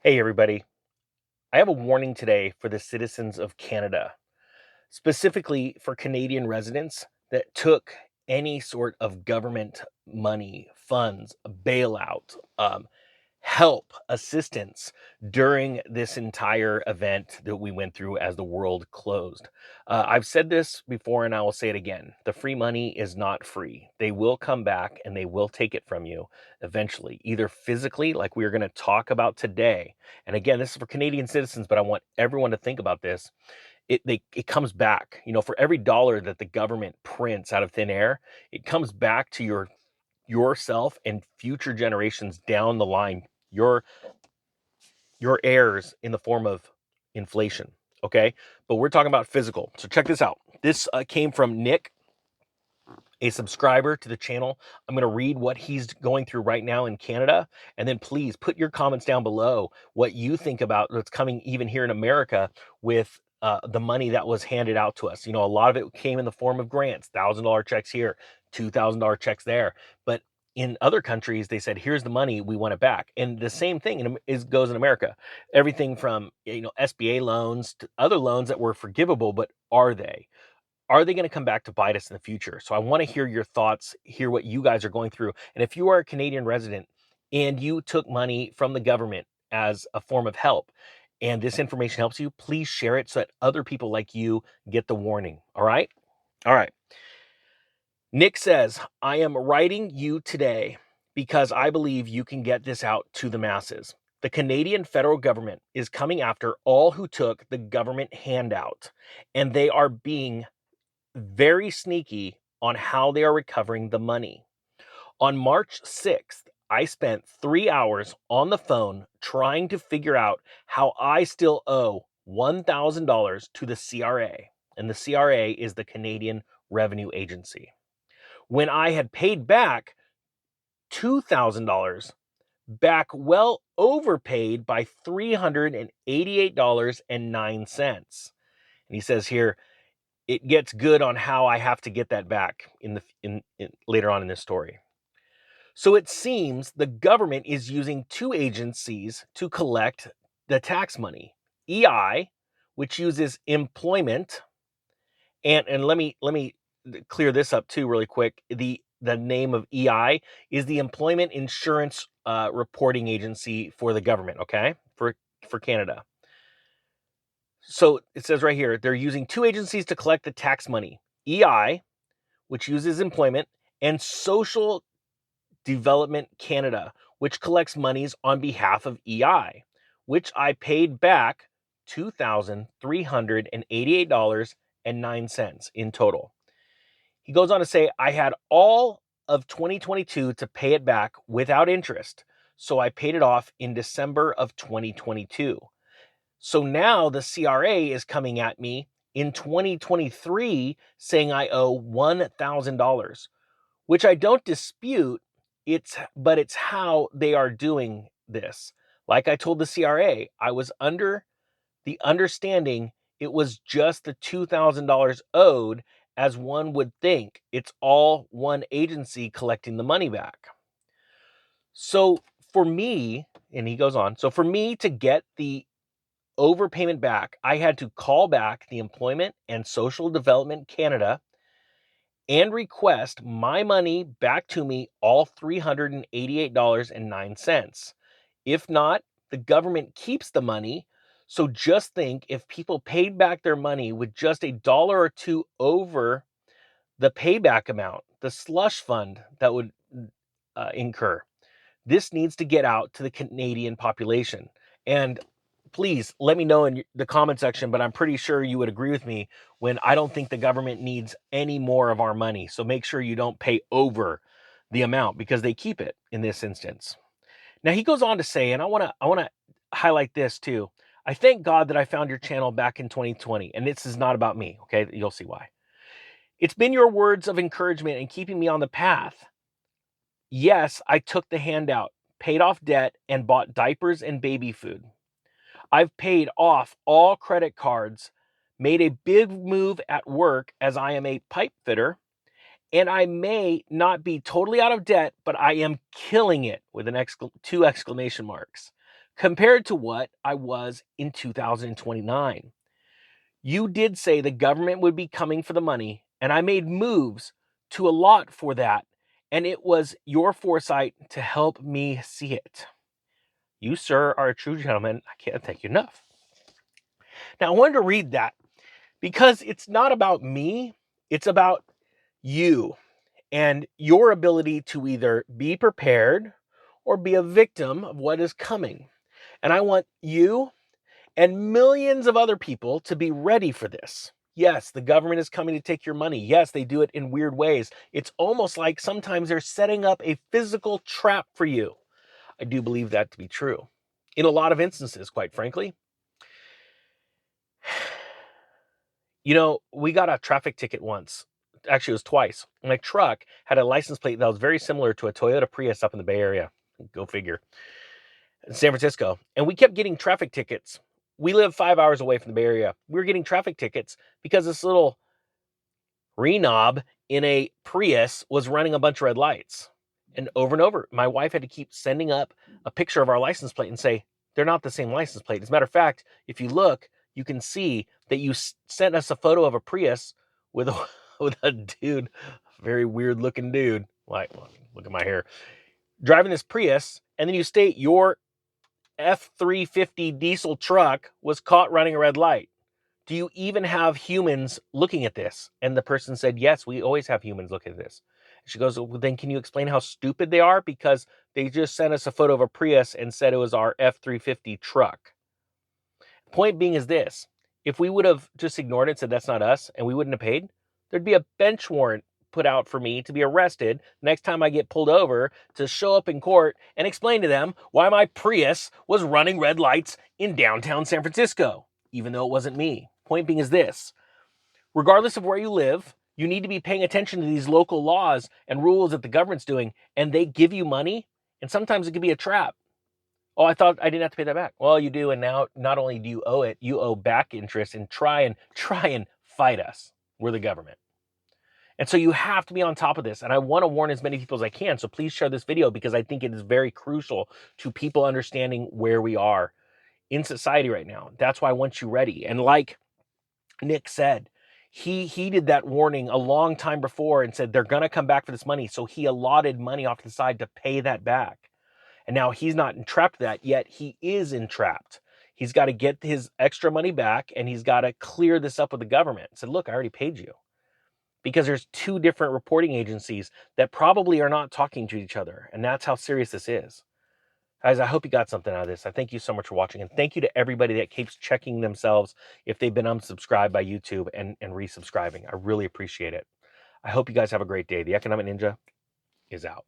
Hey, everybody. I have a warning today for the citizens of Canada, specifically for Canadian residents that took any sort of government money, funds, bailout, help, assistance during this entire event that we went through as the world closed. I've said this before and I will say it again. The free money is not free. They will come back and they will take it from you eventually, either physically, like we are going to talk about today. And again, this is for Canadian citizens, but I want everyone to think about this. It comes back. For every dollar that the government prints out of thin air, it comes back to yourself and future generations down the line, your your heirs, in the form of inflation. Okay, but we're talking about physical. So check this out. This came from Nick, a subscriber to the channel. I'm going to read what he's going through right now in Canada, and then please put your comments down below what you think about what's coming even here in America with the money that was handed out to us. A lot of it came in the form of grants, $1,000 checks here, $2,000 checks there. But in other countries, they said, "Here's the money, we want it back." And the same thing goes in America. Everything from SBA loans to other loans that were forgivable, but are they going to come back to bite us in the future? So I want to hear your thoughts, hear what you guys are going through. And if you are a Canadian resident and you took money from the government as a form of help, and this information helps you, please share it so that other people like you get the warning. All right? All right. Nick says, "I am writing you today because I believe you can get this out to the masses. The Canadian federal government is coming after all who took the government handout, and they are being very sneaky on how they are recovering the money. On March 6th, I spent 3 hours on the phone trying to figure out how I still owe $1,000 to the CRA, and the CRA is the Canadian Revenue Agency, when I had paid back $2,000, back well overpaid by $388.09. And he says here, it gets good on how I have to get that back in later on in this story. So it seems the government is using two agencies to collect the tax money. EI, which uses employment, and let me clear this up too really quick. The name of EI is the Employment Insurance Reporting Agency for the government, okay? For Canada. So it says right here, they're using two agencies to collect the tax money. EI, which uses employment, and Social Development Canada, which collects monies on behalf of EI, which I paid back $2,388.09 in total. He goes on to say, I had all of 2022 to pay it back without interest, so I paid it off in December of 2022. So now the CRA is coming at me in 2023 saying I owe $1,000, which I don't dispute. But it's how they are doing this. Like I told the CRA, I was under the understanding it was just the $2,000 owed, as one would think. It's all one agency collecting the money back. So for me, and he goes on, so for me to get the overpayment back, I had to call back the Employment and Social Development Canada and request my money back to me, all $388.09. If not, the government keeps the money. So just think, if people paid back their money with just a dollar or two over the payback amount, the slush fund that would incur. This needs to get out to the Canadian population. And please let me know in the comment section, but I'm pretty sure you would agree with me when I don't think the government needs any more of our money. So make sure you don't pay over the amount, because they keep it in this instance. Now he goes on to say, and I want to highlight this too. I thank God that I found your channel back in 2020, and this is not about me, okay? You'll see why. It's been your words of encouragement and keeping me on the path. Yes, I took the handout, paid off debt, and bought diapers and baby food. I've paid off all credit cards, made a big move at work as I am a pipe fitter, and I may not be totally out of debt, but I am killing it with two exclamation marks. compared to what I was in 2029. You did say the government would be coming for the money, and I made moves to allot for that, and it was your foresight to help me see it. You, sir, are a true gentleman. I can't thank you enough. Now, I wanted to read that because it's not about me, it's about you and your ability to either be prepared or be a victim of what is coming. And I want you and millions of other people to be ready for this. Yes, the government is coming to take your money. Yes, they do it in weird ways. It's almost like sometimes they're setting up a physical trap for you. I do believe that to be true in a lot of instances, quite frankly. You know, we got a traffic ticket once. Actually, it was twice. My truck had a license plate that was very similar to a Toyota Prius up in the Bay Area. Go figure. In San Francisco. And we kept getting traffic tickets. We live 5 hours away from the Bay Area. We were getting traffic tickets because this little renob in a Prius was running a bunch of red lights. And over, my wife had to keep sending up a picture of our license plate and say, they're not the same license plate. As a matter of fact, if you look, you can see that you sent us a photo of a Prius with a, with a dude, very weird looking dude. Like, look at my hair. Driving this Prius, and then you state your F-350 diesel truck was caught running a red light. Do you even have humans looking at this? And the person said, yes, we always have humans look at this. She goes, well, then can you explain how stupid they are? Because they just sent us a photo of a Prius and said it was our F-350 truck. Point being is this. If we would have just ignored it and said that's not us and we wouldn't have paid, there'd be a bench warrant put out for me to be arrested next time I get pulled over to show up in court and explain to them why my Prius was running red lights in downtown San Francisco, even though it wasn't me. Point being is this. Regardless of where you live, you need to be paying attention to these local laws and rules that the government's doing, and they give you money, and sometimes it can be a trap. Oh, I thought I didn't have to pay that back. Well, you do, and now not only do you owe it, you owe back interest, and try and fight us. We're the government. And so you have to be on top of this. And I want to warn as many people as I can. So please share this video because I think it is very crucial to people understanding where we are in society right now. That's why I want you ready. And like Nick said, he heeded that warning a long time before and said they're going to come back for this money. So he allotted money off to the side to pay that back. And now he's not entrapped that, yet he is entrapped. He's got to get his extra money back, and he's got to clear this up with the government. Said, look, I already paid you. Because there's two different reporting agencies that probably are not talking to each other. And that's how serious this is. Guys, I hope you got something out of this. I thank you so much for watching. And thank you to everybody that keeps checking themselves if they've been unsubscribed by YouTube and resubscribing. I really appreciate it. I hope you guys have a great day. The Economic Ninja is out.